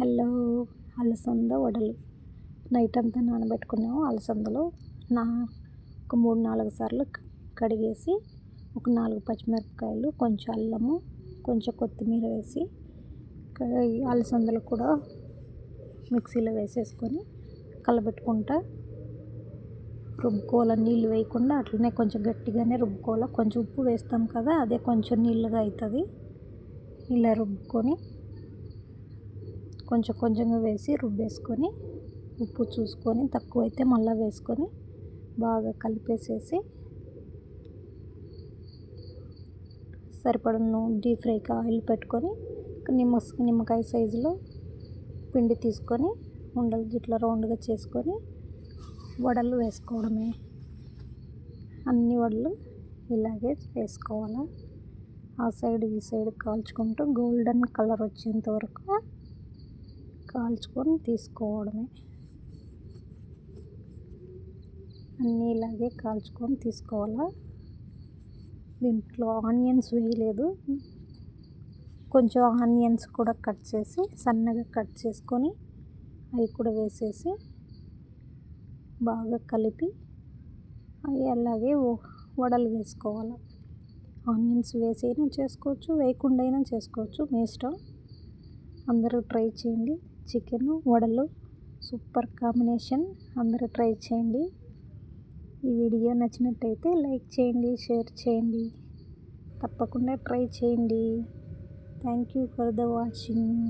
Hello, అలసంద వడలు night అంతా నానబెట్టుకున్నాము. అలసందలు ఒక 3-4 సార్లు కడిగేసి, ఒక 4 పచ్చిమిరపకాయలు, కొంచెం అల్లము, కొంచెం కొత్తిమీర వేసి అలసందలు కూడా మిక్సీలో వేసేసుకొని కలబెట్టుకుంటా రుబ్బుకోవాలి. నీళ్ళు వేయకుండా అట్లనే కొంచెం గట్టిగానే రుబ్బుకోవాలి. కొంచెం ఉప్పు వేస్తాం కదా, అదే కొంచెం నీళ్ళుగా అవుతుంది. ఇలా రుబ్బుకొని కొంచెం కొంచెంగా వేసి రుబ్బేసుకొని, ఉప్పు చూసుకొని తక్కువైతే మళ్ళీ వేసుకొని బాగా కలిపేసేసి సరిపడ డీప్ ఫ్రైకి ఆయిల్ పెట్టుకొని నిమ్మకాయ సైజులో పిండి తీసుకొని ఉండలు ఇట్లా రౌండ్గా చేసుకొని వడలు వేసుకోవడమే. అన్ని వడలు ఇలాగే వేసుకోవాలి. ఆ సైడ్ ఈ సైడ్ కాల్చుకుంటూ గోల్డెన్ కలర్ వచ్చేంత వరకు కాల్చుకొని తీసుకోవడమే. అన్నీ ఇలాగే కాల్చుకొని తీసుకోవాలా. దీంట్లో ఆనియన్స్ వేయలేదు. కొంచెం ఆనియన్స్ కూడా కట్ చేసి సన్నగా కట్ చేసుకొని అవి కూడా వేసేసి బాగా కలిపి అవి అలాగే వడలు వేసుకోవాలి. ఆనియన్స్ వేసి అయినా చేసుకోవచ్చు, వేయకుండా అయినా చేసుకోవచ్చు, మీ ఇష్టం. అందరూ ట్రై చేయండి. చికెన్ వడలు సూపర్ కాంబినేషన్. అందరూ ట్రై చేయండి. ఈ వీడియో నచ్చినట్టయితే లైక్ చేయండి, షేర్ చేయండి, తప్పకుండా ట్రై చేయండి. Thank you for the watching.